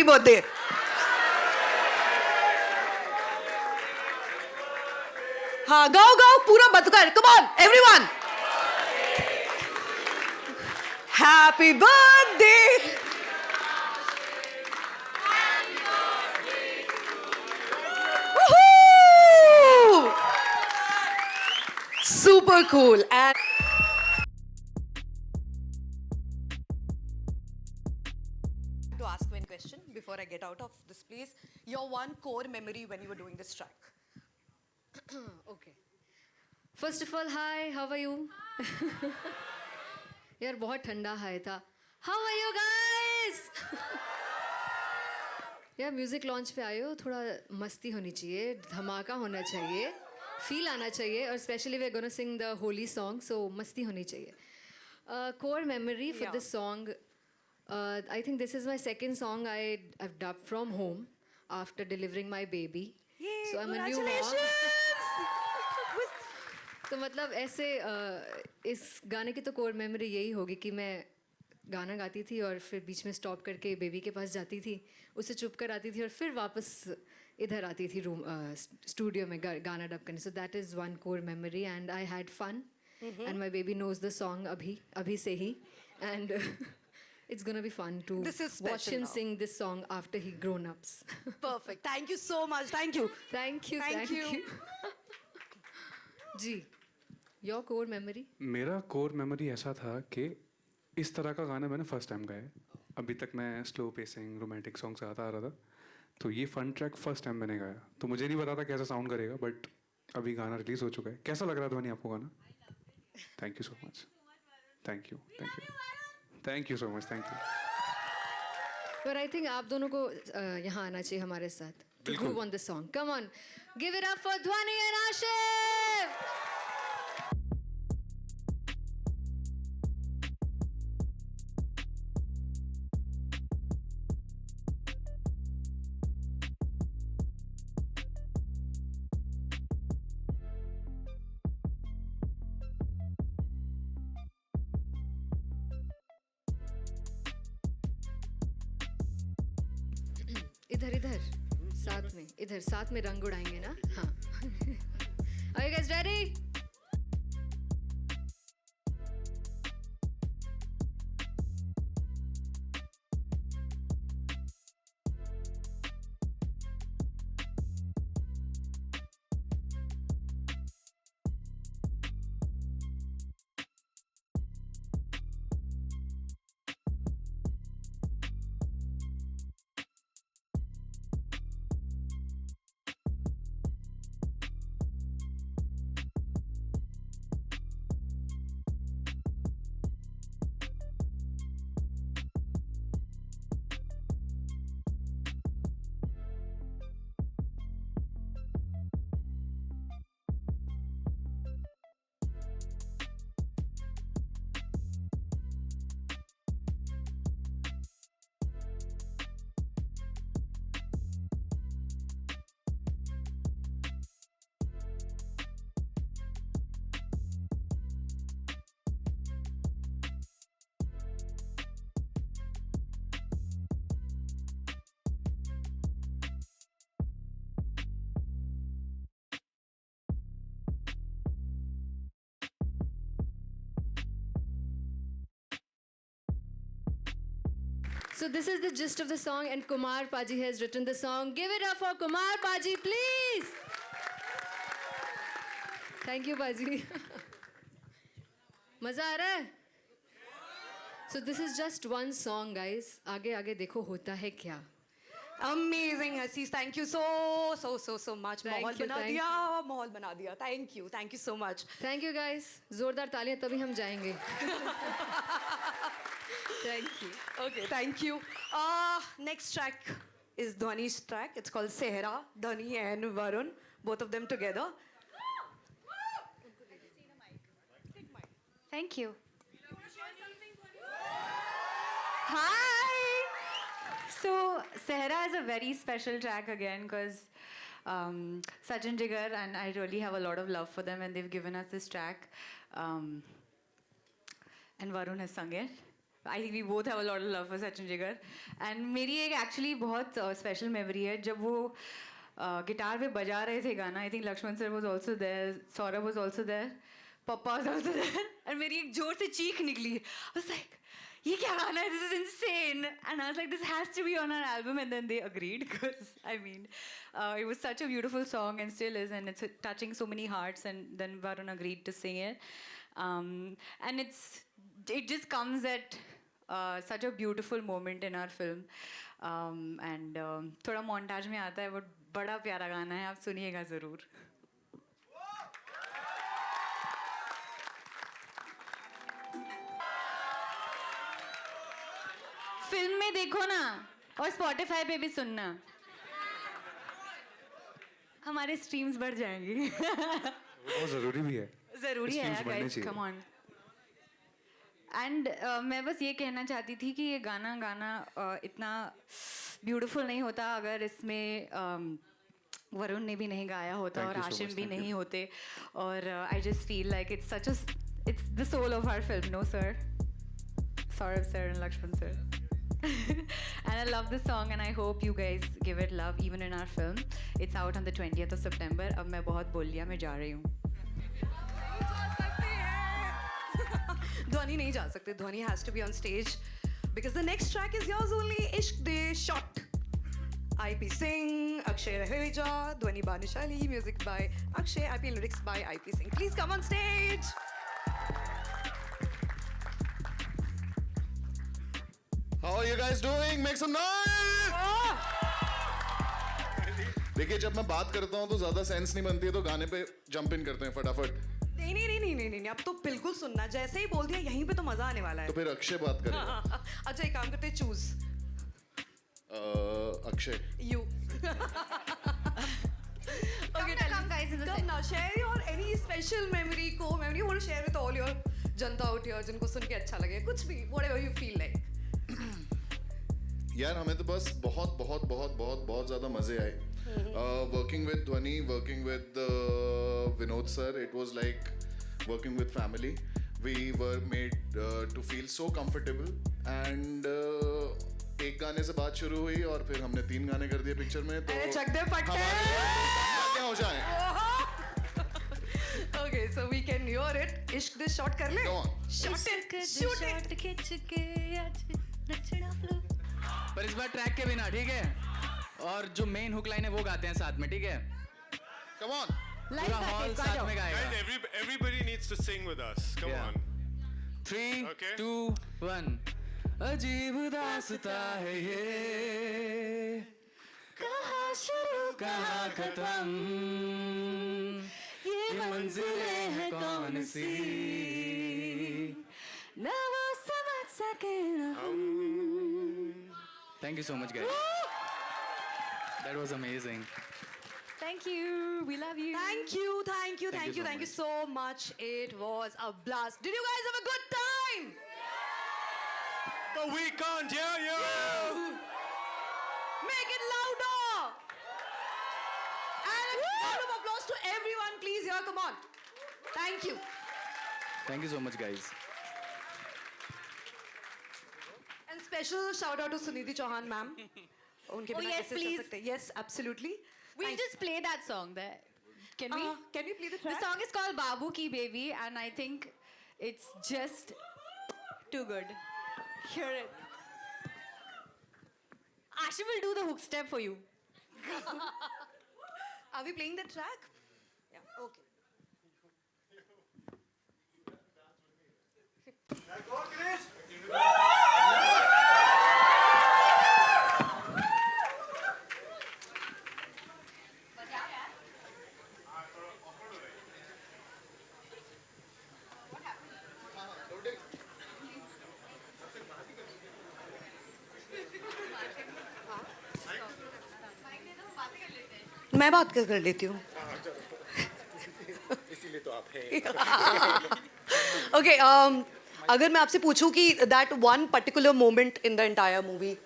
birthday. हाँ गाओ गाओ पूरा बंद कर. Come on everyone. Happy birthday. Woohoo! Super cool. And to ask one question before I get out of this place. Your one core memory when you were doing this track. Okay. First of all, hi, how are you? यार बहुत ठंडा हाय था. How are you guys? यार music launch पे आए हो, थोड़ा मस्ती होनी चाहिए, धमाका होना चाहिए, फील आना चाहिए, और specially we are gonna sing the Holi song, so मस्ती होनी चाहिए. Core memory for this song, I think this is my second song I've dubbed from home after delivering my baby. Yay, So I'm a new mom. तो मतलब ऐसे इस गाने की तो कोर मेमोरी यही होगी कि मैं गाना गाती थी और फिर बीच में स्टॉप करके बेबी के पास जाती थी, उसे चुप कर आती थी और फिर वापस इधर आती थी रूम स्टूडियो में गाना डब करने. So that is one core memory and I had fun and my baby knows the song अभी से ही, and it's gonna be fun to watch him sing this song after he grown ups. Perfect. Thank you so much. Thank you. Thank you. जी, your core memory? मेरा core memory ऐसा था कि इस तरह का गाना मैंने फर्स्ट टाइम गाया. अभी तक मैं स्लो पेसिंग रोमांटिक सॉन्ग्स गाता आ रहा था, तो ये फन ट्रैक फर्स्ट टाइम मैंने गाया. तो मुझे नहीं पता था कैसा साउंड करेगा, बट अभी गाना रिलीज हो चुका है. कैसा लग रहा था ध्वनि आपको गाना? Thank you so much. Thank you so much. Thank you. But I think आप दोनों को यहाँ आना चाहिए हमारे साथ. To groove on this song. Come on, give it up for Dhwani and Ashif. इधर साथ में रंग उड़ाएंगे ना. हाँ. Are you guys ready? So this is the gist of the song, and Kumar Paji has written the song. Give it up for Kumar Paji, please. Thank you, Paji. मजा आ रहा है? So this is just one song, guys. आगे आगे देखो होता है क्या. Amazing, Hassis. Thank you so much. माहौल बना दिया. Thank you so much. Thank you, guys. जोरदार तालियां तभी हम जाएंगे. Thank you. Okay, thank you. Next track is Dhwani's track. It's called Sehra. Dhwani and Varun, both of them together. Thank you. Hi. So Sehra is a very special track again because Sachin Jigar and I really have a lot of love for them, and they've given us this track. And Varun has sung it. I think we both have a lot of love for Sachin Jigar. And मेरी एक actually बहुत special memory है जब वो guitar पे बजा रहे थे गाना. I think Lakshman sir was also there, Saurabh was also there, Papa was also there. And मेरी एक जोर से चीख निकली. I was like, ये क्या गाना है? This is insane. And I was like, this has to be on our album. And then they agreed because, I mean, it was such a beautiful song and still is. And it's touching so many hearts. And then Varun agreed to sing it. And it just comes at such a beautiful moment in our film. And थोड़ा montage में आता है, वो बड़ा प्यारा गाना है, आप सुनिएगा ज़रूर. फिल्म में देखो ना और स्पॉटिफाई पे भी सुनना, हमारे स्ट्रीम्स बढ़ जाएंगे. बहुत ज़रूरी भी है. ज़रूरी है गाइस, कम ऑन. एंड मैं बस ये कहना चाहती थी कि ये गाना इतना ब्यूटीफुल नहीं होता अगर इसमें वरुण ने भी नहीं गाया होता और आशिम भी नहीं होते. और I just feel like it's the soul of our film. No sir, Saurabh sir and Lakshman sir. And I love this song and I hope you guys give it love even in our film. It's out on the 20th of September. अब मैं बहुत बोल लिया, मैं जा रही हूँ. Dhwani नहीं जा सकते. Dhwani has to be on stage because the next track is yours only. Ishq De Shot. IP Singh, Akshay Raheja, Dhwani Bhanushali, music by Akshay, IP lyrics by IP Singh. Please come on stage. How are you guys doing? Make some noise! देखिए जब मैं बात करता हूँ तो ज्यादा sense नहीं बनती है तो गाने पे जंप इन करते हैं फटाफट. नहीं, अब तो बिल्कुल सुनना. जैसे ही बोल दिया यहीं पे तो मजा आने वाला है. तो फिर अक्षय बात करेगा. अच्छा एक काम करते हैं, choose. Akshay. You. Okay, come guys in the set. Come now, share your any special memory, co-memory you want to share with all your Janata out here जिनको सुन के अच्छा लगे. कुछ भी, whatever you feel like. यार हमें तो बस बहुत ज़्यादा मज़े आए. Working with Dhwani, working with Vinod sir, it was like working with family. We were made to feel so comfortable and एक गाने से बात शुरू हुई और फिर हमने 3 गाने कर दिए पिक्चर में. तो अरे चक दे फट्टे. क्या हो जाए. Okay, so we can hear it. इश्क दे शॉट कर ले. Go on. Shoot it. Shoot it. खिंच के आज नचना फ्लो. पर इस बार ट्रैक के बिना, ठीक है. और जो मेन हुक लाइन है वो गाते हैं साथ में, ठीक है. Come on. पूरा हॉल साथ में गाएगा. Guys, everybody needs to sing with us. Come Yeah. on. 3, Okay. 2, 1. अजीब दास्ता है ये, कहाँ शुरू कहाँ खत्म, ये मंजिलें हैं कौन सी, ना वो समझ सके ना Thank you so much guys. That was amazing. Thank you. We love you. Thank you so much. It was a blast. Did you guys have a good time? But we can't hear you. Make it louder. And a round of applause to everyone, please. Here, come on. Thank you. Thank you so much guys. And special shout out to Sunidhi Chauhan, ma'am. उनके Oh, बिना yes, कैसे चल please. सकते? Yes, absolutely. We'll just play that song there. Can we? Can we play the The track? song is called Babu Ki Baby, and I think it's just too good. Hear it. Ashim will do the hook step for you. Are we playing the track? Yeah. Okay. मैं बात कर लेती हूँ. इसीलिए तो आप हैं. Okay, अगर मैं आपसे पूछूं कि that one particular moment in the entire movie,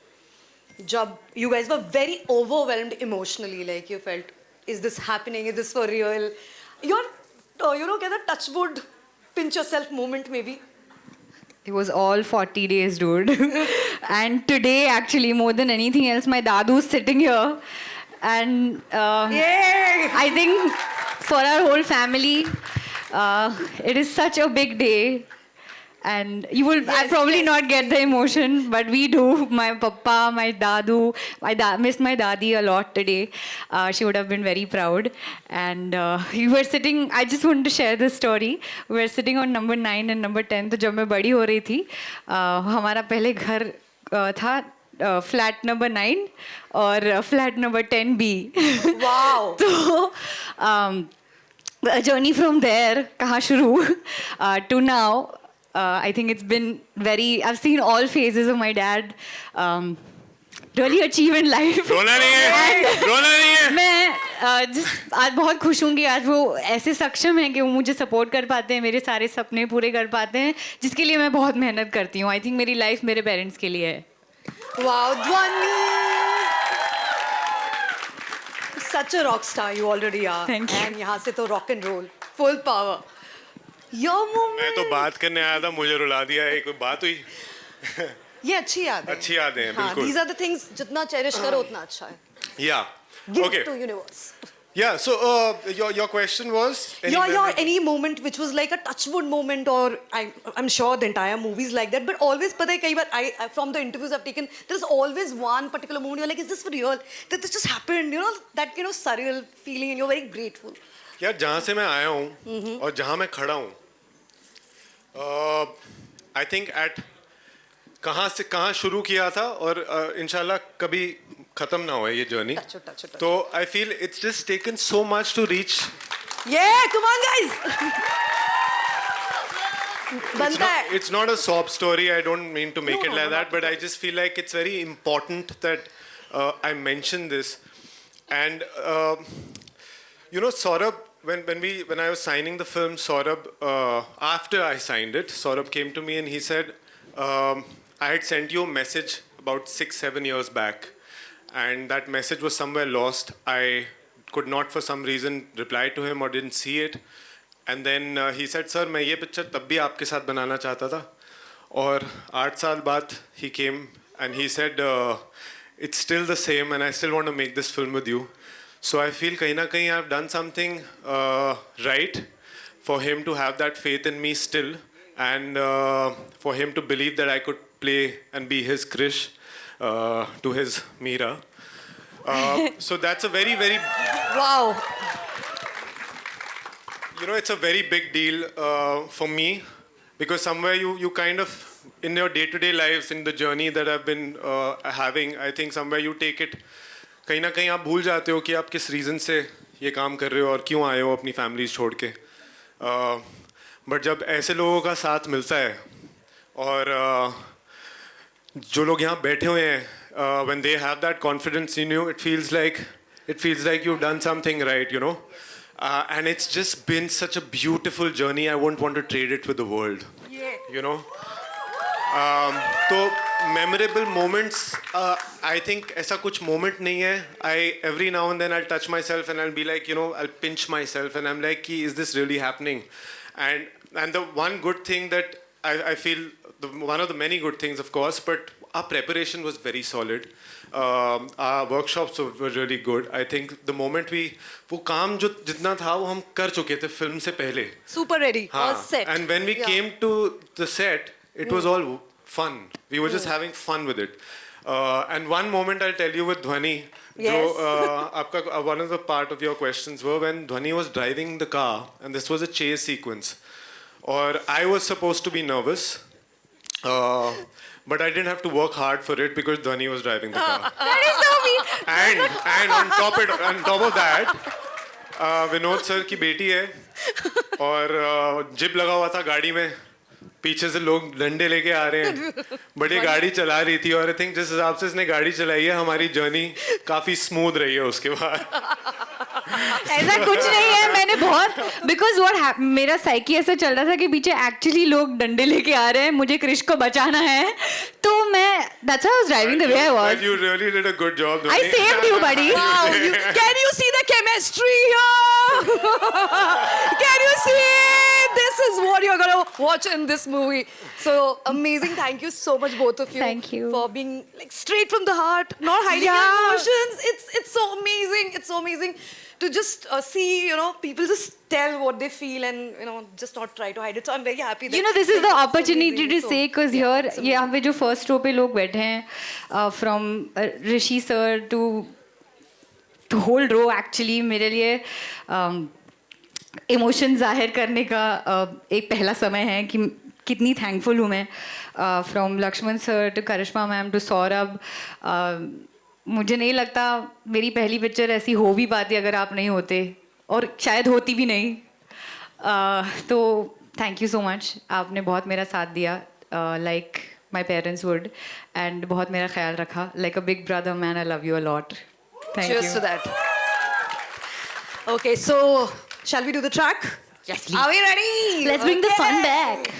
जब you guys were very overwhelmed emotionally, like you felt, is this happening? Is this for real? Your, कहते हैं touch wood, pinch yourself moment maybe. It was all 40 days, dude. And today, actually, more than anything else, my dadu's sitting here. And Yay! I think for our whole family, it is such a big day. And you will I probably not get the emotion, but we do. My papa, my dadu, missed my dadi a lot today. She would have been very proud. And we were sitting, I just wanted to share this story. We were sitting on number 9 and number 10. तो जब मैं बड़ी हो रही थी, हमारा पहले घर था फ्लैट नंबर 9 और फ्लैट नंबर 10B. Wow. तो a journey from there, कहाँ शुरू, to now. I think it's been I've seen all phases of my dad really achieve in life. रोना नहीं है, रोना नहीं है. मैं just आज बहुत खुश हूँ कि आज वो ऐसे सक्षम हैं कि वो मुझे सपोर्ट कर पाते हैं, मेरे सारे सपने पूरे कर पाते हैं, जिसके लिए मैं बहुत मेहनत करती हूँ. आई थिंक मेरी लाइफ मेरे पेरेंट्स के लिए है. Wow, Dhwani! Such a rock star you already are. Thank you. And यहाँ से तो rock and roll, full power. Your moment. मैं तो बात करने आया था, मुझे रुला दिया है. कोई बात हुई? ये अच्छी याद है. अच्छी यादें हैं, हाँ, बिल्कुल. these are the things जितना cherish करो उतना अच्छा है. Yeah. Give Okay. it to universe. Yeah. So your question was Any moment which was like a touchwood moment, or I'm sure the entire movie is like that, but always पता है कई बार I from the interviews I've taken, there's always one particular moment you're like, is this for real? That this just happened, you know, that surreal feeling, and you're very grateful. यार जहाँ से मैं आया हूँ और जहाँ मैं खड़ा हूँ, आई थिंक एट कहाँ से कहाँ शुरू किया था और इंशाल्लाह कभी खत्म ना हो ये journey. Touch it, touch it, touch तो I feel it's just taken so much to reach. Yeah, come on guys. बनता है. It's not a sob story. I don't mean to make No, it no, like no, that, but I just feel like it's very important that I mention this. And you know, Saurabh, when I was signing the film, Saurabh, after I signed it, Saurabh came to me and he said, I had sent you a message about 6-7 years back, and that message was somewhere lost. I could not for some reason reply to him or didn't see it. And then he said, sir, मैं ये picture तब भी आपके साथ बनाना चाहता था. और 8 साल बाद he came and he said, it's still the same and I still want to make this film with you. So I feel kahin na kahin I've done something right for him to have that faith in me still, and for him to believe that I could play and be his Krish to his Meera. So that's a very, very, Wow. you know, it's a very big deal for me, because somewhere you kind of, in your day-to-day lives, in the journey that I've been having, I think somewhere you take it, कहीं ना कहीं आप भूल जाते हो कि आप किस रीज़न से ये काम कर रहे हो और क्यों आए हो अपनी फैमिलीज छोड़ के. बट जब ऐसे लोगों का साथ मिलता है और जो लोग यहाँ बैठे हुए हैं, when they have that confidence in you, it feels like you've done something right, you know. And it's just been such a beautiful journey. I wouldn't want to trade it with the world. You know. तो memorable moments, I think ऐसा कुछ moment नहीं है. Every now and then I'll touch myself and I'll be like, you know, I'll pinch myself and I'm like, is this really happening? And the one good thing that I feel, one of the many good things, of course, but our preparation was very solid. Our workshops were really good. I think the moment वो काम जो जितना था वो हम कर चुके थे फिल्म से पहले. Super ready. All set. And when we came to the set, it was all fun. We were just having fun with it. And one moment I'll tell you with Dhwani, Yes. one of the part of your questions were when Dhwani was driving the car, and this was a chase sequence. Or I was supposed to be nervous, but I didn't have to work hard for it because Dhwani was driving the car. That is so mean. And on top of that, Vinod sir की बेटी है और zip लगा हुआ था गाड़ी में, पीछे से लोग डंडे लेके आ रहे हैं, बट ये गाड़ी चला रही थी और आई थिंक जिस हिसाब से इसने गाड़ी चलाई है हमारी जर्नी काफी स्मूथ रही है उसके बाद. ऐसा कुछ नहीं है. मैंने बहुत बिकॉज व्हाट मेरा साइकी ऐसा चल रहा था कि पीछे एक्चुअली लोग डंडे लेके आ रहे हैं, मुझे क्रिश को बचाना है, तो मैं that's why I was driving the way I was. But you really did a good job. I saved you, buddy. Wow. Can you see the chemistry here? Can you see this this is what you're gonna watch in this movie. So amazing! Thank you so much, both of you. Thank you. For being like straight from the heart, not hiding your emotions. It's so amazing. It's so amazing to just see, you know, people just tell what they feel and, you know, just not try to hide it. So I'm very happy that You know, this is the it's so opportunity amazing. to So, say, because yeah, here, it's यहाँ पे जो first row पे लोग बैठे हैं, from Rishi sir to the whole row actually मेरे लिए emotion जाहिर करने का एक पहला समय है कि कितनी थैंकफुल हूँ मैं from Laxman sir to Karishma ma'am to Saurabh मुझे नहीं लगता मेरी पहली पिक्चर ऐसी हो भी पाती अगर आप नहीं होते और शायद होती भी नहीं तो थैंक यू सो मच आपने बहुत मेरा साथ दिया like my parents would and बहुत मेरा ख्याल रखा like a big brother man I love you a lot thank cheers you to that. Okay, so shall we do the track? Yes, please. Are we ready? Let's bring the fun Okay. back.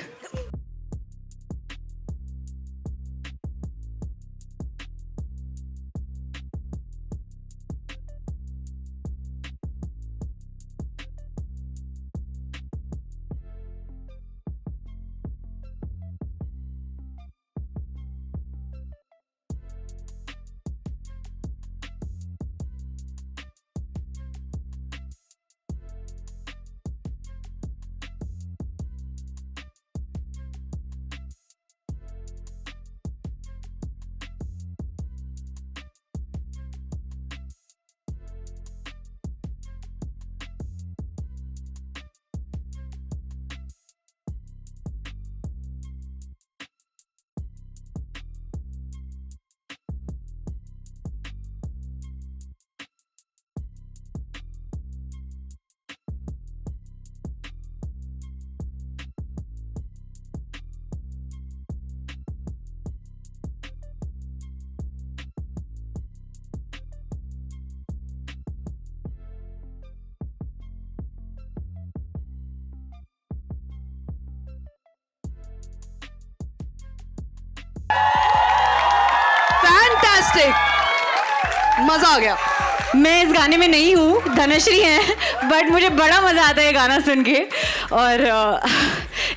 Fantastic. मजा आ गया. मैं इस गाने में नहीं हूँ धनश्री हैं but मुझे बड़ा मज़ा आता है ये गाना सुन के और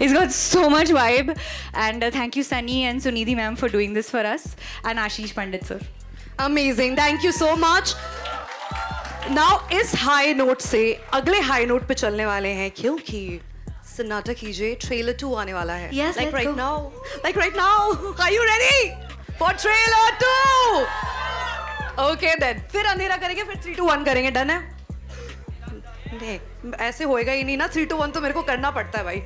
it's got so much vibe and thank you Sunny and Sunidhi ma'am for doing this for us and Ashish Pandit sir Amazing. Thank you so much. Now इस हाई नोट से अगले हाई नोट पे चलने वाले हैं क्योंकि सन्नाटा कीजिए ट्रेलर 2 आने वाला है. Yes, like let's right go. now. Like right now. Are you ready for trailer 2? Okay then. फिर अंधेरा करेंगे फिर 3 2 1 करेंगे. डन है? नहीं ऐसे होएगा ही नहीं ना. 3 2 1 तो मेरे को करना पड़ता है भाई.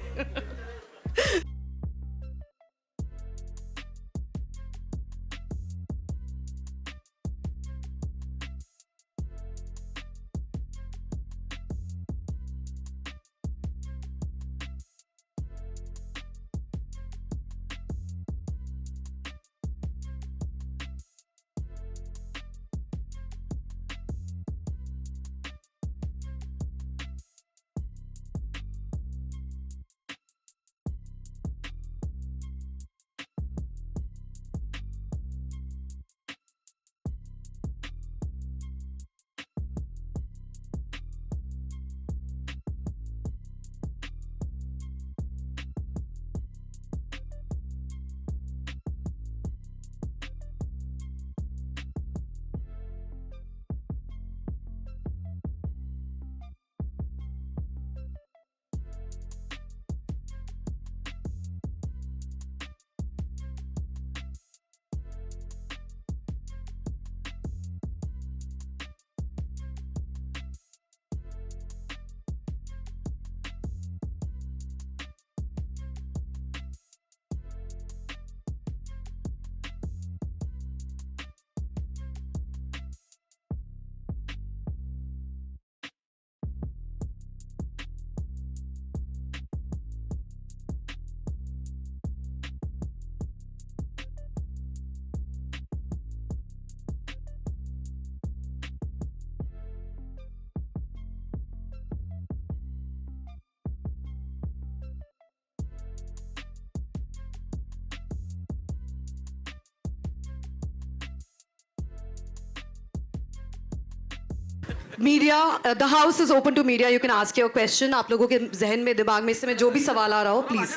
Media the house is open to media, you can ask your question. आप लोगों के जहन में दिमाग में इस समय जो भी सवाल आ रहा हो प्लीज.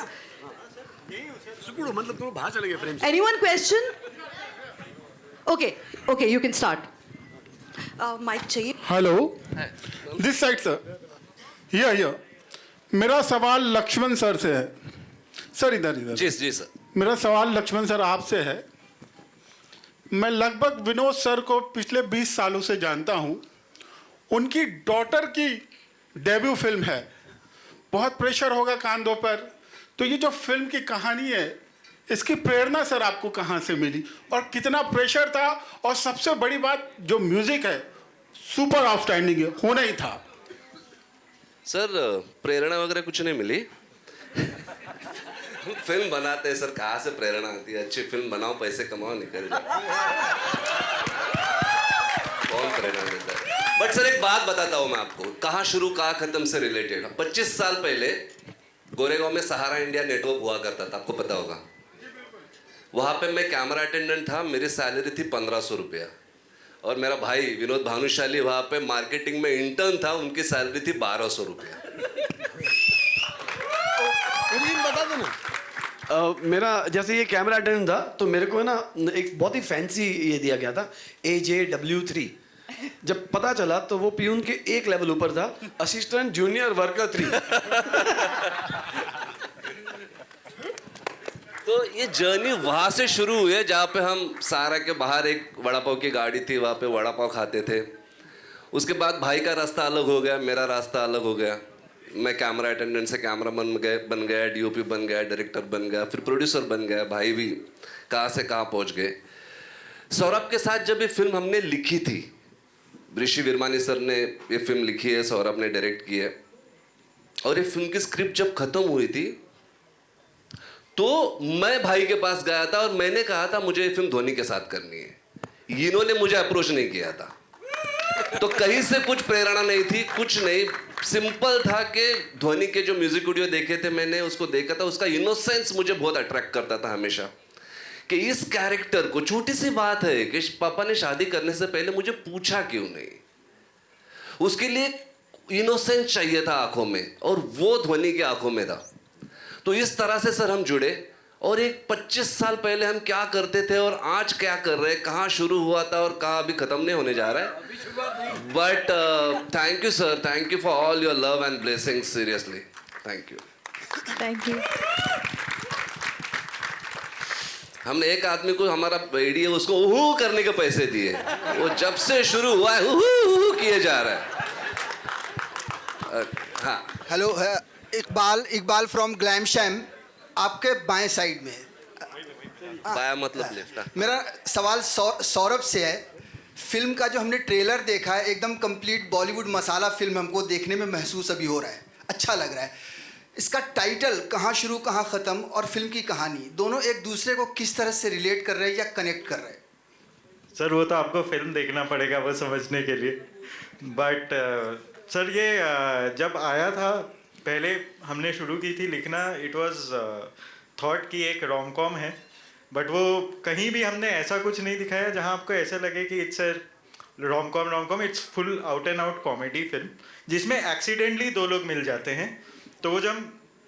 मतलब तुम बाहर चले गए फ्रेम से. Anyone question? Okay you can start. Mike चाहिए? Hello, this side sir. Here मेरा सवाल लक्ष्मण सर से है. सर इधर. जी सर. मेरा सवाल लक्ष्मण सर आपसे है. मैं लगभग विनोद सर को पिछले 20 सालों से जानता हूं. उनकी डॉटर की डेब्यू फिल्म है. बहुत प्रेशर होगा कांधों पर. तो ये जो फिल्म की कहानी है, इसकी प्रेरणा सर आपको कहाँ से मिली और कितना प्रेशर था? और सबसे बड़ी बात, जो म्यूजिक है सुपर आउटस्टैंडिंग है, होना ही था. सर प्रेरणा वगैरह कुछ नहीं मिली. फिल्म बनाते हैं सर, कहाँ से प्रेरणा आती है? अच्छी फिल्म बनाओ, पैसे कमाओ, निकल जाओ. कौन प्रेरणा देता है? बट सर एक बात बताता हूँ मैं आपको, कहाँ शुरू कहाँ खत्म से रिलेटेड. 25 साल पहले गोरेगांव में सहारा इंडिया नेटवर्क हुआ करता था, आपको पता होगा. वहाँ पे मैं कैमरा अटेंडेंट था. मेरी सैलरी थी 1500 रुपया. और मेरा भाई विनोद भानुशाली वहाँ पे मार्केटिंग में इंटर्न था. उनकी सैलरी थी 1200 रुपया. बता दो ना. मेरा जैसे ये कैमरा अटेंडेंट था, तो मेरे को है ना एक बहुत ही फैंसी ये दिया गया था, AJW3. जब पता चला तो वो पियून के एक लेवल ऊपर था, असिस्टेंट जूनियर वर्कर 3. तो ये जर्नी वहाँ से शुरू हुई है, जहाँ पे हम सहारा के बाहर एक वड़ा पाव की गाड़ी थी, वहाँ पे वड़ा पाव खाते थे. उसके बाद भाई का रास्ता अलग हो गया, मेरा रास्ता अलग हो गया. मैं कैमरा अटेंडेंट से कैमरामैन बन गया, DOP बन गया, डायरेक्टर बन गया, फिर प्रोड्यूसर बन गया. भाई भी कहाँ से कहाँ पहुँच गए. सौरभ के साथ जब ये फिल्म हमने लिखी थी, ऋषि विरमानी सर ने ये फिल्म लिखी है, सौरभ ने डायरेक्ट की है. और ये फिल्म की स्क्रिप्ट जब खत्म हुई थी, तो मैं भाई के पास गया था और मैंने कहा था मुझे ये फिल्म धोनी के साथ करनी है. इन्होंने मुझे अप्रोच नहीं किया था. तो कहीं से कुछ प्रेरणा नहीं थी, कुछ नहीं. सिंपल था कि धोनी के जो म्यूजिक वीडियो देखे थे, मैंने उसको देखा था. उसका इनोसेंस मुझे बहुत अट्रैक्ट करता था हमेशा, कि इस कैरेक्टर को, छोटी सी बात है कि पापा ने शादी करने से पहले मुझे पूछा क्यों नहीं. उसके लिए इनोसेंस चाहिए था आंखों में, और वो धोनी की आंखों में था. तो इस तरह से सर हम जुड़े. और एक 25 साल पहले हम क्या करते थे और आज क्या कर रहे हैं, कहाँ शुरू हुआ था और कहाँ अभी खत्म नहीं होने जा रहा है. But thank you sir, thank you for all your love and blessing. Seriously thank you. Thank you. हमने एक आदमी को, हमारा बेडी है, उसको उहू करने के पैसे दिए. वो जब से शुरू हुआ है उहू किए जा रहा है. हाँ. Hello, Iqbal from glam sham, आपके बाएं साइड में. बाया मतलब लेफ्ट. मेरा सवाल सौरभ से है. फिल्म का जो हमने ट्रेलर देखा है, एकदम कंप्लीट बॉलीवुड मसाला फिल्म हमको देखने में महसूस अभी हो रहा है. अच्छा लग रहा है. इसका टाइटल कहाँ शुरू कहाँ ख़त्म और फिल्म की कहानी, दोनों एक दूसरे को किस तरह से रिलेट कर रहे हैं या कनेक्ट कर रहे हैं? सर वो तो आपको फिल्म देखना पड़ेगा वो समझने के लिए. बट सर ये जब आया था, पहले हमने शुरू की थी लिखना, इट वाज थॉट कि एक रोम कॉम है. बट वो कहीं भी हमने ऐसा कुछ नहीं दिखाया जहां आपको ऐसा लगे कि it's a rom com. It's full out and out comedy film, जिसमें एक्सीडेंटली दो लोग मिल जाते हैं. तो वो जब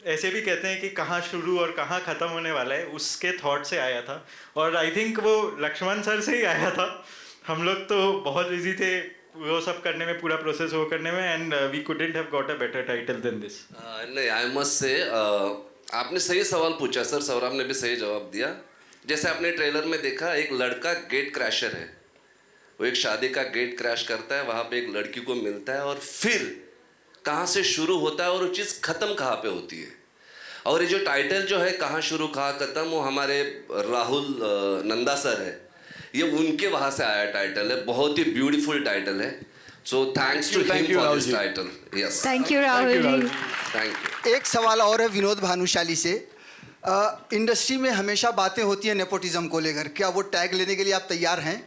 ऐसे भी कहते हैं कि कहाँ शुरू और कहाँ ख़त्म होने वाला है, उसके थॉट से आया था. और आई थिंक वो लक्ष्मण सर से ही आया था. हम लोग तो बहुत बिजी थे वो सब करने में, पूरा प्रोसेस वो करने में, and we couldn't have got a better title than this. नहीं, आई मस्ट से आपने सही सवाल पूछा सर, सौरभ ने भी सही जवाब दिया. जैसे आपने ट्रेलर में देखा, एक लड़का गेट क्रैशर है. वो एक शादी का गेट क्रैश करता है, वहाँ पे एक लड़की को मिलता है, और फिर कहाँ से शुरू होता है और वो चीज़ ख़त्म कहाँ पे होती है. और ये जो टाइटल जो है, कहाँ शुरू कहाँ ख़त्म, वो हमारे राहुल नंदा सर है, ये उनके वहाँ से आया टाइटल है. बहुत ही ब्यूटीफुल टाइटल है. So thanks to him for this title. Yes, thank you Rahul ji. Thank you. एक सवाल और है विनोद भानुशाली से. इंडस्ट्री में हमेशा बातें होती हैं नेपोटिज्म को लेकर, क्या वो टैग लेने के लिए आप तैयार हैं?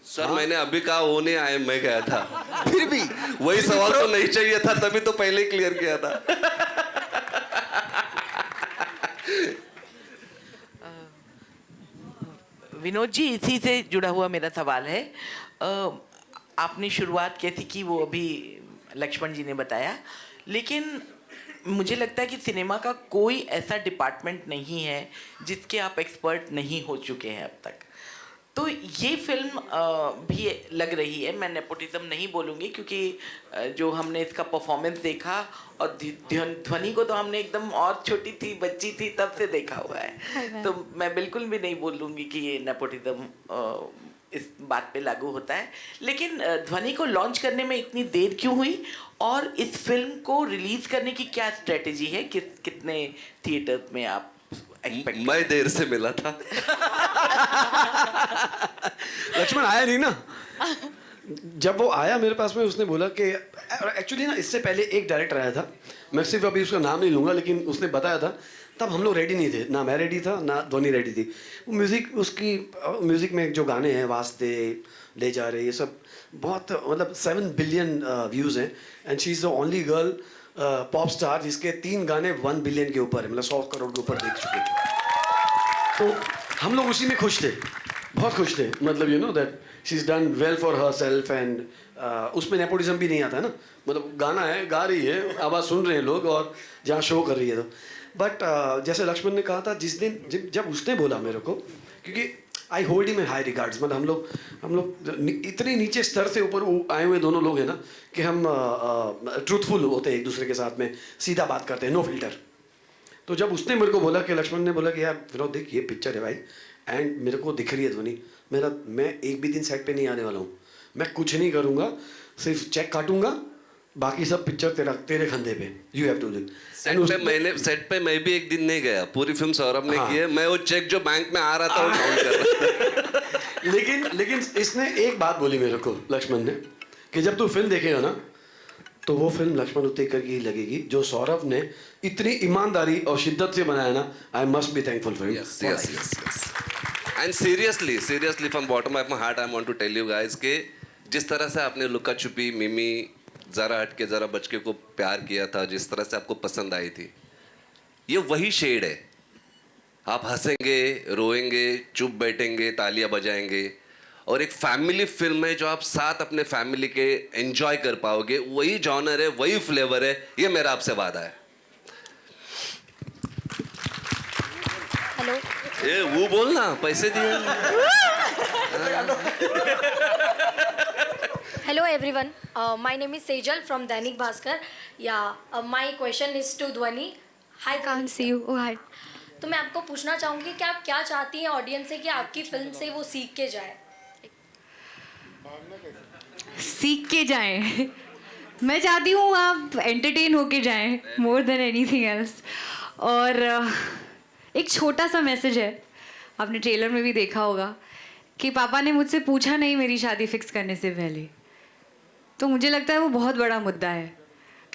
सर मैंने अभी कहा वो नहीं आए, मैं गया था. फिर भी वही सवाल तो नहीं चाहिए था, तभी तो पहले ही क्लियर किया था. विनोद जी, इसी से जुड़ा हुआ मेरा सवाल है. आपने शुरुआत कैसी की वो अभी लक्ष्मण जी ने बताया, लेकिन मुझे लगता है कि सिनेमा का कोई ऐसा डिपार्टमेंट नहीं है जिसके आप एक्सपर्ट नहीं हो चुके हैं अब तक। तो ये फिल्म भी लग रही है, मैं नेपोटिज्म नहीं बोलूँगी क्योंकि जो हमने इसका परफॉर्मेंस देखा, और ध्वनि को तो हमने एकदम और छोटी थी, बच्ची थी तब से देखा हुआ है, तो मैं बिल्कुल भी नहीं बोलूँगी कि ये नेपोटिज्म इस बात पे लागू होता है। लेकिन ध्वनि को लॉन्च करने में इतनी देर क्यों हुई, और इस फिल्म को रिलीज करने की क्या स्ट्रेटेजी है, कितने थिएटर्स में आप मैं देर से मिला था। लक्ष्मण आया नहीं ना। जब वो आया मेरे पास में, उसने बोला कि एक्चुअली ना इससे पहले एक डायरेक्टर आया था, मैं सिर्फ अभी उसका नाम नहीं लूँगा, लेकिन उसने बताया था तब हम लोग रेडी नहीं थे, ना मैं रेडी था ना ध्वनि रेडी थी। वो म्यूज़िक, उसकी म्यूज़िक में जो गाने हैं, वास्ते, ले जा रहे, ये सब बहुत मतलब 7 बिलियन व्यूज़ हैं, and she is the only girl pop star जिसके 3 गाने 1 बिलियन के ऊपर है, मतलब 100 करोड़ के ऊपर देख चुके। तो हम लोग उसी में खुश थे, बहुत खुश थे, मतलब you know that she is done well for her self, and उसमें नेपोटिज्म भी नहीं आता ना, मतलब गाना है, गा रही है, आवाज़ सुन रहे हैं लोग, और जहाँ शो कर रही है। तो बट जैसे लक्ष्मण ने कहा था, जिस दिन जब उसने बोला मेरे को, क्योंकि I hold him in high regards, मतलब हम लोग इतने नीचे स्तर से ऊपर आए हुए दोनों लोग हैं ना कि हम ट्रूथफुल होते हैं एक दूसरे के साथ में, सीधा बात करते हैं, नो फिल्टर। तो जब उसने मेरे को बोला कि लक्ष्मण ने बोला कि यार विनोद देख ये पिक्चर है भाई, एंड मेरे को दिख रही है ध्वनि, मैं एक भी दिन सेट पे नहीं आने वाला हूँ, मैं कुछ नहीं करूँगा, सिर्फ चेक काटूंगा, बाकी सब पिक्चर तेरे खंधे पे, you have to do. Set पे मैं भी एक दिन नहीं गया, पूरी फिल्म सौरभ ने की है, मैं वो चेक जो बैंक में आ रहा था वो काउंट कर रहा था। लेकिन इसने एक बात बोली मेरे को, लक्ष्मण ने, कि जब तू फिल्म देखेगा ना तो वो फिल्म लक्ष्मण उत्तेकर की ही लगेगी, जो सौरभ ने इतनी ईमानदारी और शिद्दत से बनाया ना, I must be thankful for him. Yes. And seriously from bottom of my heart I want to tell you guys कि जिस तरह से आपने लुका छुपी, मिमी, ज़रा हटके ज़रा बचके को प्यार किया था, जिस तरह से आपको पसंद आई थी, ये वही शेड है। आप हंसेंगे, रोएंगे, चुप बैठेंगे, तालियां बजाएंगे, और एक फैमिली फिल्म है जो आप साथ अपने फैमिली के एंजॉय कर पाओगे, वही जॉनर है, वही फ्लेवर है, ये मेरा आपसे वादा है। हेलो, ये वो बोलना, पैसे दिए। Hello everyone, my name is Sejal from Dainik Bhaskar. Yeah, my question is to Dhwani. Hi, can't see you. Oh, hi. तो मैं आपको पूछना चाहूँगी कि आप क्या चाहती हैं ऑडियंस से कि आपकी फिल्म से वो सीख के जाए? सीख के जाएं। मैं चाहती हूँ आप एंटरटेन होके जाएं, मोर देन एनीथिंग एल्स। और एक छोटा सा मैसेज है, आपने ट्रेलर में भी देखा होगा कि पापा ने मुझसे पूछा नहीं मेरी शादी फिक्स करने से पहले। तो मुझे लगता है वो बहुत बड़ा मुद्दा है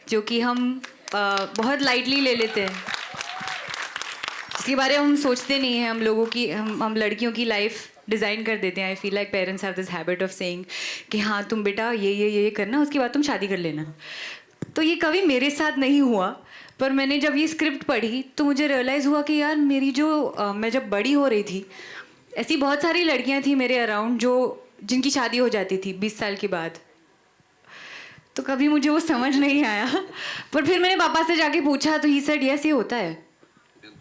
जो कि हम बहुत लाइटली ले लेते हैं, जिसके बारे में हम सोचते नहीं हैं। हम लोगों की हम लड़कियों की लाइफ डिज़ाइन कर देते हैं। I feel like parents have this habit of saying कि हाँ तुम बेटा ये करना, उसके बाद तुम शादी कर लेना। तो ये कभी मेरे साथ नहीं हुआ, पर मैंने जब ये स्क्रिप्ट पढ़ी तो मुझे रियलाइज़ हुआ कि यार मेरी जो मैं जब बड़ी हो रही थी, ऐसी बहुत सारी लड़कियां थी मेरे अराउंड जिनकी शादी हो जाती थी 20 साल के बाद। तो कभी मुझे वो समझ नहीं आया, पर फिर मैंने पापा से जाके पूछा तो ही सेड यस, ये होता है।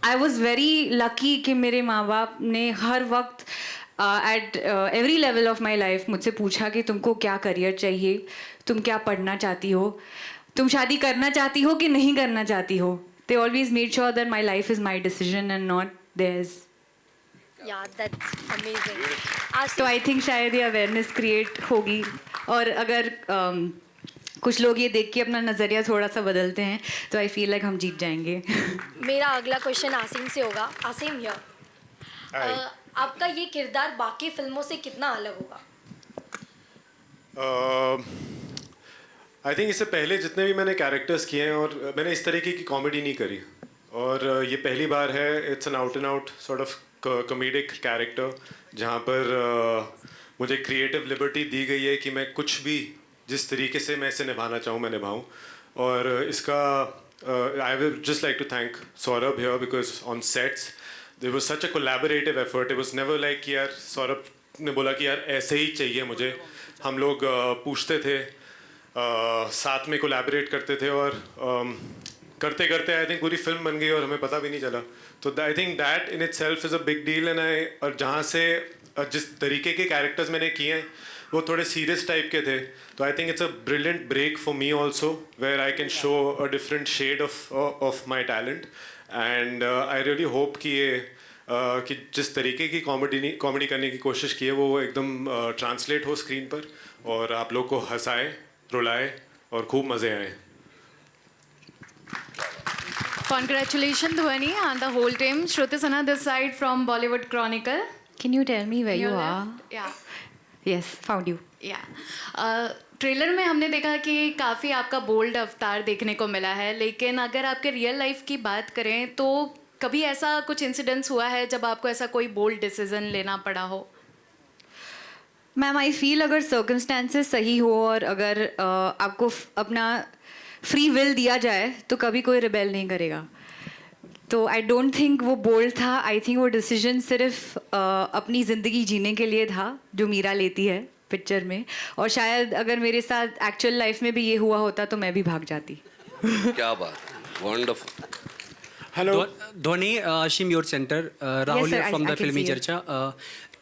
आई वॉज वेरी लकी कि मेरे माँ बाप ने हर वक्त at every level of my life मुझसे पूछा कि तुमको क्या करियर चाहिए, तुम क्या पढ़ना चाहती हो, तुम शादी करना चाहती हो कि नहीं करना चाहती हो। They always made sure that my life is my decision and not theirs. Yeah, that's amazing. तो आई थिंक शायद ये अवेयरनेस क्रिएट होगी, और अगर कुछ लोग ये देख के अपना नज़रिया थोड़ा सा बदलते हैं तो आई फील लाइक हम जीत जाएंगे। मेरा अगला क्वेश्चन आसिम से होगा। आसिम हियर, आपका ये किरदार बाकी फिल्मों से कितना अलग होगा? आई थिंक इससे पहले जितने भी मैंने कैरेक्टर्स किए हैं, और मैंने इस तरीके की कॉमेडी नहीं करी, और ये पहली बार है। It's an out and out sort of comedic character, जहाँ पर मुझे क्रिएटिव लिबर्टी दी गई है कि मैं कुछ भी जिस तरीके से मैं इसे निभाना चाहूँ मैं निभाऊँ। और इसका I will just like to thank Saurabh here, because on sets there was such a collaborative effort. It was never like कि यार सौरभ ने बोला कि यार ऐसे ही चाहिए मुझे, हम लोग पूछते थे, साथ में कोलैबोरेट करते थे और करते करते आई थिंक पूरी फिल्म बन गई और हमें पता भी नहीं चला. तो I think that in it self is a big deal. And और जहाँ से जिस तरीके के कैरेक्टर्स मैंने किए हैं वो थोड़े सीरियस टाइप के थे. तो I think it's a brilliant break for me also where I can show a different shade of my talent. And I really hope कि ये कि जिस तरीके की कॉमेडी करने की कोशिश की है वो एकदम ट्रांसलेट हो स्क्रीन पर और आप लोग को हंसाए, रुलाए और खूब मज़े आए. Congratulations, Dhwani, and the whole team. Shruti Sinha this side from Bollywood Chronicle. Can you tell me where you Your are? left? Yeah. Yes, found you. Yeah. Trailer में हमने देखा कि काफ़ी आपका बोल्ड अवतार देखने को मिला है, लेकिन अगर आपके रियल लाइफ की बात करें तो कभी ऐसा कुछ इंसिडेंस हुआ है जब आपको ऐसा कोई बोल्ड डिसीजन लेना पड़ा हो? मैम आई फील अगर सर्कमस्टांसेस सही हो और अगर आपको अपना फ्री विल दिया जाए तो कभी कोई रिबेल नहीं करेगा. तो आई डोंट थिंक वो बोल्ड था. आई थिंक वो डिसीजन सिर्फ अपनी ज़िंदगी जीने के लिए था जो मीरा लेती है पिक्चर में. और शायद अगर मेरे साथ एक्चुअल लाइफ में भी ये हुआ होता तो मैं भी भाग जाती. क्या बात, wonderful. Hello Dhwani, Ashim your centre, Rahul sir, from I the can Filmi see you. Charcha.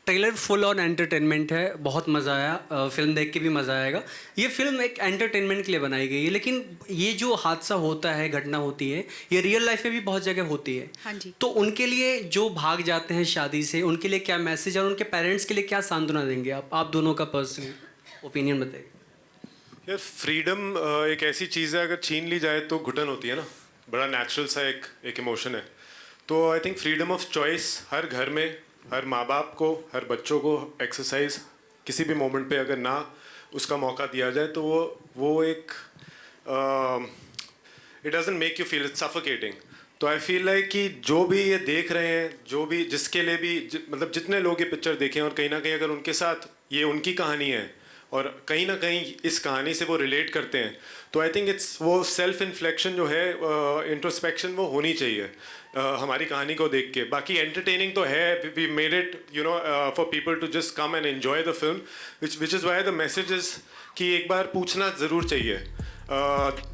Trailer full on entertainment है, बहुत मज़ा आया. फिल्म देख के भी मज़ा आएगा. ये फिल्म एक एंटरटेनमेंट के लिए बनाई गई है, लेकिन ये जो हादसा होता है, घटना होती है, ये रियल लाइफ में भी बहुत जगह होती है. हाँ जी. तो उनके लिए जो भाग जाते हैं शादी से, उनके लिए क्या मैसेज और उनके पेरेंट्स के लिए क्या सांत्वना देंगे आप दोनों का पर्सनल ओपिनियन बताइए. यार फ्रीडम एक ऐसी चीज़ है, अगर छीन ली जाए तो घुटन होती है ना. बड़ा नेचुरल सा एक इमोशन है. तो I think freedom of choice हर घर में, हर माँ बाप को, हर बच्चों को एक्सरसाइज किसी भी मोमेंट पे अगर ना उसका मौका दिया जाए तो वो एक it doesn't make you feel it's suffocating. तो आई फील लाइक कि जो भी ये देख रहे हैं, जो भी जिसके लिए भी मतलब जितने लोग ये पिक्चर देखें और कहीं ना कहीं अगर उनके साथ ये उनकी कहानी है और कहीं ना कहीं इस कहानी से वो रिलेट करते हैं तो आई थिंक इट्स वो सेल्फ इन्फ्लेक्शन जो है, इंट्रोस्पेक्शन वो होनी चाहिए हमारी कहानी को देख के. बाकी एंटरटेनिंग तो है, we made it you know for people to just come and enjoy the film, which is why the message is कि एक बार पूछना ज़रूर चाहिए,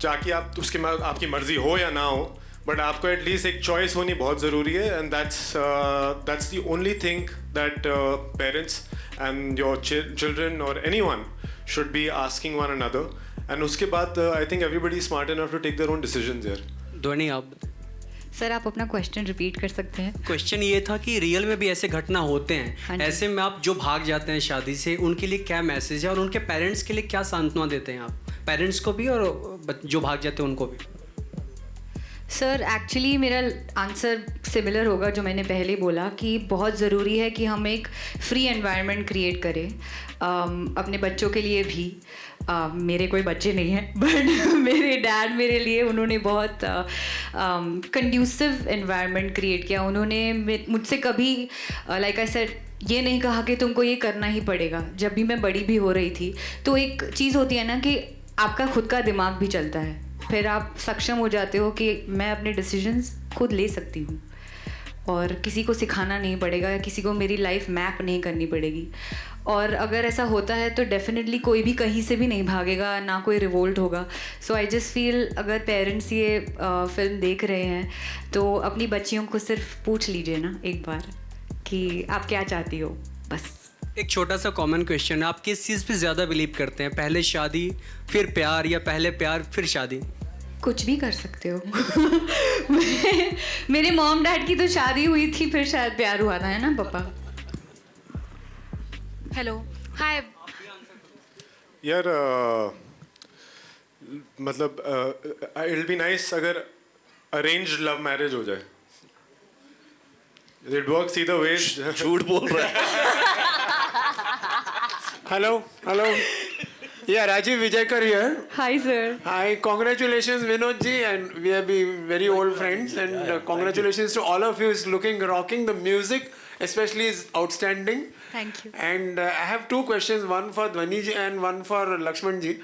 ताकि आप उसकी आपकी मर्ज़ी हो या ना हो, बट आपको एटलीस्ट एक चॉइस होनी बहुत ज़रूरी है. And that's the only thing that parents and your children और anyone should be asking one another. And उसके बाद I think everybody smart enough to take their own decisions here. Dhoni, आप सर आप अपना क्वेश्चन रिपीट कर सकते हैं? Question ये था कि रियल में भी ऐसे घटना होते हैं. हाँ जी. ऐसे में आप जो भाग जाते हैं शादी से, उनके लिए क्या मैसेज है और उनके पेरेंट्स के लिए क्या सांत्वना देते हैं आप? पेरेंट्स को भी और जो भाग जाते हैं उनको भी. सर एक्चुअली मेरा आंसर सिमिलर होगा जो मैंने पहले बोला कि बहुत ज़रूरी है कि हम एक फ्री एनवायरनमेंट क्रिएट करें अपने बच्चों के लिए भी. मेरे कोई बच्चे नहीं हैं बट मेरे डैड मेरे लिए उन्होंने बहुत कंड्यूसिव एनवायरनमेंट क्रिएट किया. उन्होंने मुझसे कभी लाइक आई सेड ये नहीं कहा कि तुमको ये करना ही पड़ेगा. जब भी मैं बड़ी भी हो रही थी तो एक चीज़ होती है ना कि आपका खुद का दिमाग भी चलता है, फिर आप सक्षम हो जाते हो कि मैं अपने डिसीजंस खुद ले सकती हूँ और किसी को सिखाना नहीं पड़ेगा या किसी को मेरी लाइफ मैप नहीं करनी पड़ेगी. और अगर ऐसा होता है तो डेफिनेटली कोई भी कहीं से भी नहीं भागेगा, ना कोई रिवोल्ट होगा. सो आई जस्ट फील अगर पेरेंट्स ये फिल्म देख रहे हैं तो अपनी बच्चियों को सिर्फ पूछ लीजिए ना एक बार कि आप क्या चाहती हो. बस एक छोटा सा कॉमन क्वेश्चन है, आप किस चीज़ पे ज़्यादा बिलीव करते हैं, पहले शादी फिर प्यार या पहले प्यार फिर शादी? कुछ भी कर सकते हो. मेरे मॉम डैड की तो शादी हुई थी फिर शायद प्यार हुआ था, है ना पापा? Hello, hi. यार मतलब इट विल बी नाइस अगर अरेंज्ड लव मैरिज हो जाए. It works either ways. झूठ बोल रहा है. Hello. Yeah, Rajiv Vijayakar here. Hi, sir. Hi, congratulations, Vinod ji, and we have been very old friends. And congratulations to all of you. It's looking rocking. The music, especially, is outstanding. Thank you. And I have two questions. One for Dhwani ji and one for Lakshman ji.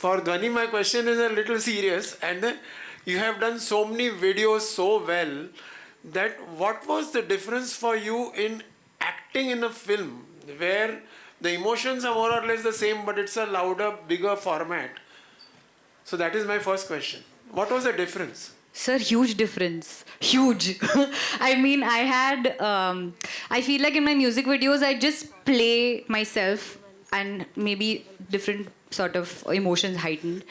For Dhwani, my question is a little serious. And you have done so many videos so well that what was the difference for you in acting in a film where The emotions are more or less the same, but it's a louder, bigger format. So that is my first question. What was the difference? Sir, huge difference. Huge. I mean, I feel like in my music videos, I just play myself and maybe different sort of emotions heightened.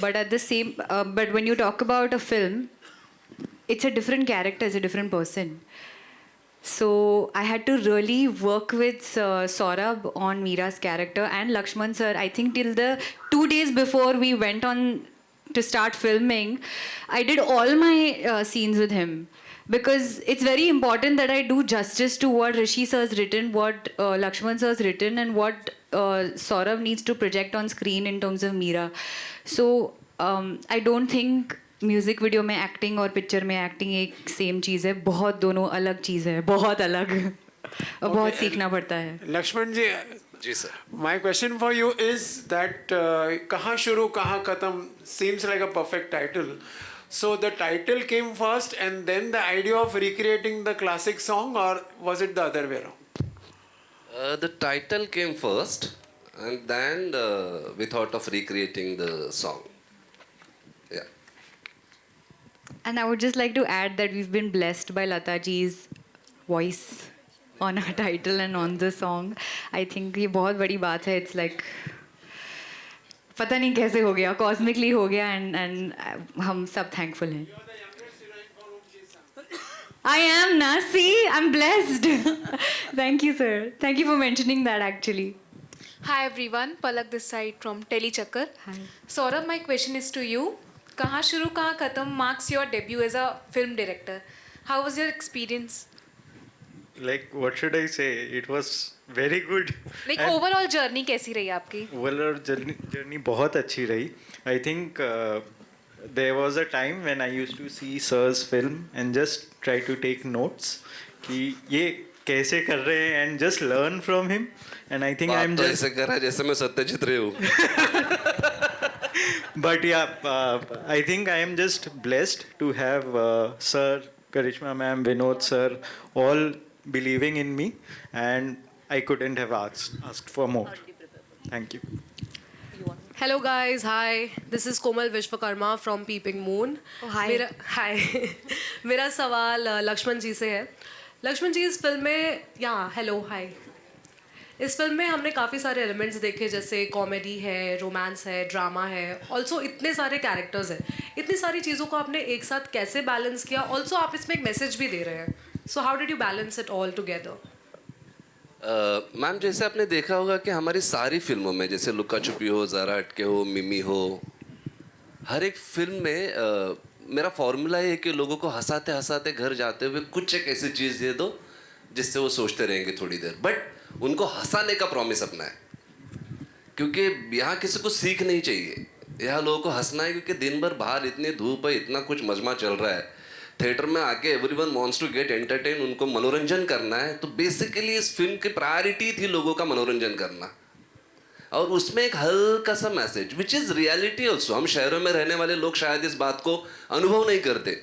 But at the same, but when you talk about a film, it's a different character, it's a different person. So I had to really work with Saurabh on Meera's character and Lakshman sir. I think till the 2 days before we went on to start filming, I did all my scenes with him. Because it's very important that I do justice to what Rishi sir has written, what Lakshman sir has written, and what Saurabh needs to project on screen in terms of Meera. So I don't think music video में acting और picture में acting एक same चीज़ है. बहुत दोनों अलग चीज़ है, बहुत अलग. और बहुत सीखना पड़ता है. लक्ष्मण जी. जी sir. My question for you is that कहाँ शुरू कहाँ खत्म seems like a perfect title. So the title came first and then the idea of recreating the classic song, or was it the other way around? The title came first and then we thought of recreating the song. Yeah. And I would just like to add that we've been blessed by Lata ji's voice on our title and on the song. I think ये बहुत बड़ी बात है. It's like पता नहीं कैसे हो गया, cosmically हो गया, and हम सब thankful हैं. I am na. See, I'm blessed. Thank you, sir. Thank you for mentioning that. Actually. Hi everyone, Palak this side from Telechakkar. Hi. Saurabh, my question is to you. कहाँ शुरू कहाँ खत्म marks your debut as a film director. How was your experience? Like, what should I say? It was very good. Like overall journey कैसी रही आपकी? Overall journey बहुत अच्छी रही. I think there was a time when I used to see Sir's film and just try to take notes कि ये कैसे कर रहे हैं and just learn from him. And I think I'm just ऐसे कर रहा है जैसे मैं सत्यजीत रे हूँ. But yeah, I think I am just blessed to have Sir, Karishma ma'am, Vinod sir, all believing in me, and I couldn't have asked for more. Thank you. Hello guys, hi. This is Komal Vishwakarma from Peeping Moon. Oh, hi. Hi. मेरा सवाल लक्ष्मण जी से है. लक्ष्मण जी इस film में hello hi. इस film में हमने काफ़ी सारे एलिमेंट्स देखे, जैसे कॉमेडी है, रोमांस है, ड्रामा है, ऑल्सो इतने सारे कैरेक्टर्स हैं. इतनी सारी चीज़ों को आपने एक साथ कैसे बैलेंस किया? ऑल्सो आप इसमें एक मैसेज भी दे रहे हैं. So how did you balance it all together? Ma'am, जैसे आपने देखा होगा कि हमारी सारी फिल्मों में, जैसे लुका छुपी हो, ज़रा हटके हो, मिमी हो, हर एक फिल्म में मेरा फॉर्मूला है कि लोगों को हंसाते हंसाते घर जाते हुए कुछ एक ऐसी चीज़ दे दो जिससे वो सोचते रहेंगे थोड़ी देर, बट उनको हंसाने का प्रॉमिस अपना है. क्योंकि यहाँ किसी को सीख नहीं चाहिए, यहाँ लोगों को हंसना है. क्योंकि दिन भर बाहर इतनी धूप है, इतना कुछ मजमा चल रहा है, थिएटर में आके everyone wants to get entertain, उनको मनोरंजन करना है. तो बेसिकली इस फिल्म की प्रायोरिटी थी लोगों का मनोरंजन करना, और उसमें एक हल्का सा message which is reality also. हम शहरों में रहने वाले लोग शायद इस बात को अनुभव नहीं करते.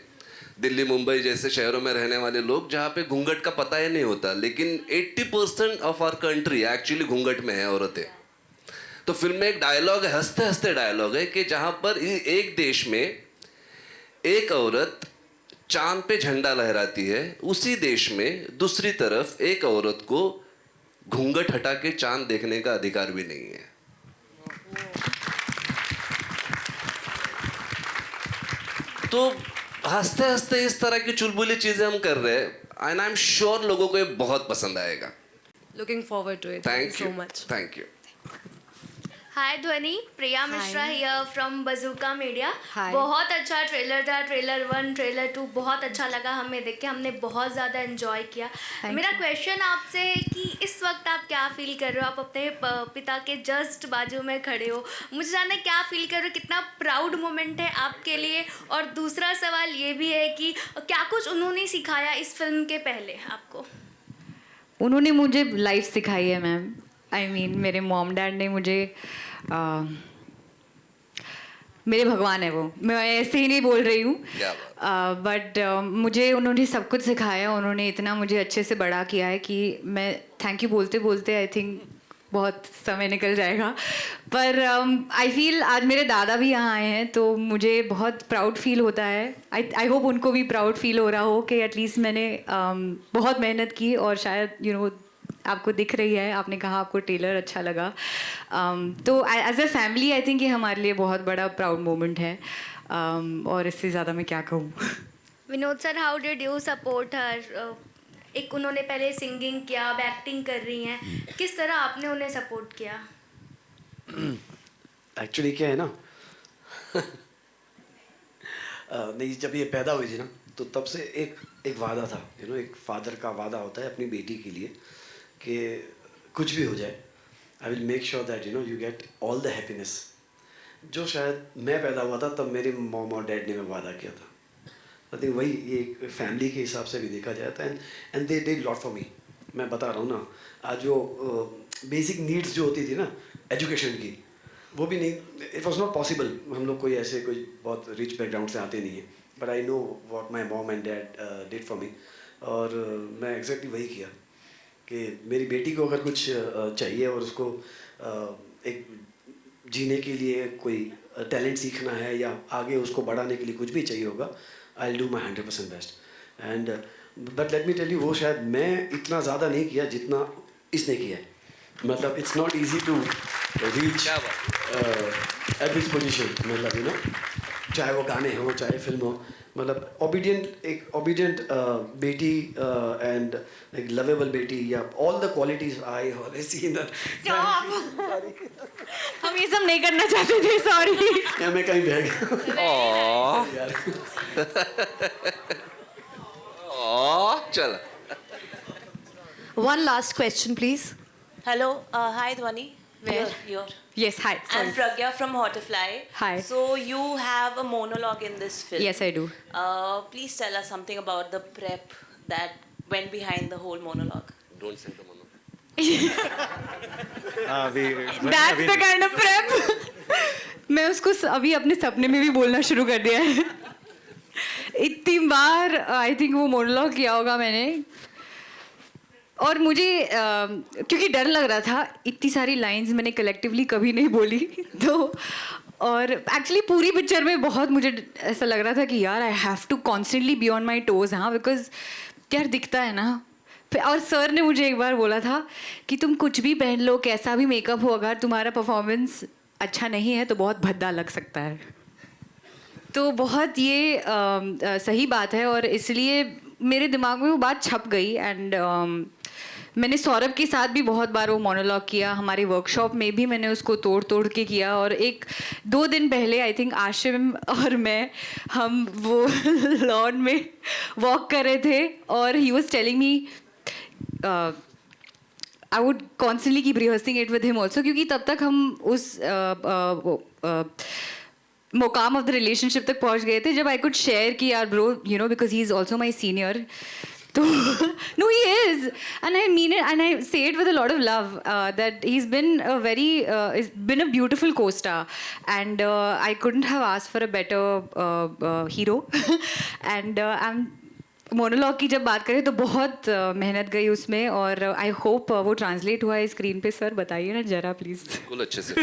दिल्ली, मुंबई जैसे शहरों में रहने वाले लोग जहाँ पे घूंघट का पता ही नहीं होता, लेकिन 80% ऑफ आवर कंट्री एक्चुअली घूंघट में है औरतें. तो फिल्म में एक डायलॉग है, हंसते हंसते डायलॉग है, कि जहाँ पर एक देश में एक औरत चांद पे झंडा लहराती है, उसी देश में दूसरी तरफ एक औरत को घूंघट हटा के चांद देखने का अधिकार भी नहीं है. तो हंसते हंसते इस तरह की चुलबुली चीजें हम कर रहे हैं, एंड आई एम श्योर लोगों को ये बहुत पसंद आएगा. Looking forward to it. Thank so you much. Thank you. Hi Dhwani, Priya Mishra here from Bazooka Media. Hi. बहुत अच्छा ट्रेलर था, ट्रेलर 1, ट्रेलर 2 बहुत अच्छा लगा हमें देख के, हमने बहुत ज़्यादा एंजॉय किया. मेरा क्वेश्चन आपसे है कि इस वक्त आप क्या फील कर रहे हो? आप अपने पिता के जस्ट बाजू में खड़े हो, मुझे जानना है क्या फील कर रहे हो, कितना प्राउड मोमेंट है आपके लिए? और दूसरा सवाल ये भी है कि क्या कुछ उन्होंने सिखाया इस फिल्म के पहले आपको? उन्होंने मुझे लाइफ सिखाई है मैम. आई मीन मेरे मॉम डैड ने मुझे मेरे भगवान है वो, मैं ऐसे ही नहीं बोल रही हूँ, बट मुझे उन्होंने सब कुछ सिखाया. उन्होंने इतना मुझे अच्छे से बड़ा किया है कि मैं थैंक यू बोलते बोलते आई थिंक बहुत समय निकल जाएगा, पर आई फील आज मेरे दादा भी यहाँ आए हैं तो मुझे बहुत प्राउड फील होता है. आई होप उनको भी प्राउड फील हो रहा हो कि एटलीस्ट मैंने बहुत मेहनत की और शायद आपको दिख रही है. आपने कहा आपको ट्रेलर अच्छा लगा, तो as a family I think ये हमारे लिए बहुत बड़ा प्राउड मोमेंट है, और इससे ज़्यादा मैं क्या कहूँ. Vinod sir, how did you support her? एक उन्होंने पहले सिंगिंग किया, अब एक्टिंग कर रही हैं, किस तरह आपने उन्हें सपोर्ट किया? एक्चुअली क्या है ना नहीं, जब ये पैदा हुई थी ना तो तब से एक वादा था, एक फादर का वादा होता है अपनी बेटी के लिए कि कुछ भी हो जाए I will make sure that you get all the happiness. जो शायद मैं पैदा हुआ था तब मेरे मॉम और डैड ने वादा किया था. आई थिंक वही ये एक फैमिली के हिसाब से भी देखा जाता है. And they did lot for me. मैं बता रहा हूँ ना, आज जो बेसिक नीड्स जो होती थी ना एजुकेशन की, वो भी नहीं, इट वॉज नॉट पॉसिबल. हम लोग कोई ऐसे कोई बहुत रिच बैकग्राउंड से आते नहीं हैं, but I know what my mom and dad did for me. और मैं एग्जैक्टली वही किया कि मेरी बेटी को अगर कुछ चाहिए और उसको एक जीने के लिए कोई टैलेंट सीखना है या आगे उसको बढ़ाने के लिए कुछ भी चाहिए होगा, I will do my 100% best. And but let me tell you, वो शायद मैं इतना ज़्यादा नहीं किया जितना इसने किया है. मतलब it's not easy to reach at this position. मतलब चाहे वो गाने हो चाहे फिल्म हो, मतलब ओबीडियंट बेटी एंड एक लवेबल बेटी, या all the qualities I always see in the. हम ये सब नहीं करना चाहते थे, सॉरी. या मैं कहीं बह गया. चल. One last question, please. Hello, hi Dhwani. Where? You're. Yes, hi. Sorry. I'm Pragya from Hotfly. Hi. So you have a monologue in this film. Yes, I do. Please tell us something about the prep that went behind the whole monologue. Don't say the monologue. That's the kind of prep. मैं उसको अभी अपने सपने में भी बोलना शुरू कर दिया है. इतनी बार आई थिंक वो मोनोलॉग किया होगा मैंने, और मुझे क्योंकि डर लग रहा था, इतनी सारी लाइंस मैंने कलेक्टिवली कभी नहीं बोली. तो और एक्चुअली पूरी पिक्चर में बहुत मुझे ऐसा लग रहा था कि यार I have to constantly be on my toes. हाँ, बिकॉज यार दिखता है ना. और सर ने मुझे एक बार बोला था कि तुम कुछ भी पहन लो, कैसा भी मेकअप हो, अगर तुम्हारा परफॉर्मेंस अच्छा नहीं है तो बहुत भद्दा लग सकता है. तो बहुत ये सही बात है, और इसलिए मेरे दिमाग में वो बात छप गई. एंड मैंने सौरभ के साथ भी बहुत बार वो मोनोलॉग किया. हमारे वर्कशॉप में भी मैंने उसको तोड़ के किया. और 1-2 दिन पहले आई थिंक आशिम और मैं हम वो लॉन में वॉक कर रहे थे, और he was telling me I would constantly keep rehearsing it with him also, क्योंकि तब तक हम उस मुकाम ऑफ द रिलेशनशिप तक पहुंच गए थे जब आई कुड शेयर कि यार bro, because he is also my senior. तो no, he is, and I mean it, and I say it with a lot of love, that he's been a beautiful co-star, and I couldn't have asked for a better hero. And monologue की जब बात करें तो बहुत मेहनत गई उसमें, और आई होप वो ट्रांसलेट हुआ है स्क्रीन पे. सर बताइए ना जरा प्लीज. बिल्कुल अच्छे से.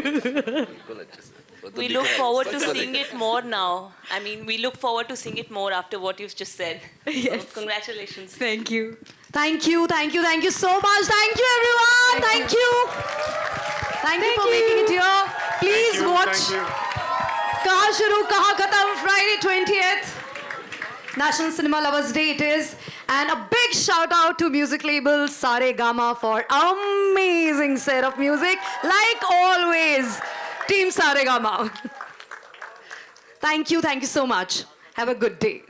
We look forward to seeing it more now. I mean, we look forward to seeing it more after what you've just said. Yes. So, congratulations. Thank you. Thank you so much. Thank you, everyone. Thank you for making it here. Please watch Kahan Shuru Kahan Khatam, Friday 20th. National Cinema Lovers Day it is. And a big shout out to music label Saregama for amazing set of music. Like always, Team Saregama. Thank you so much. Have a good day.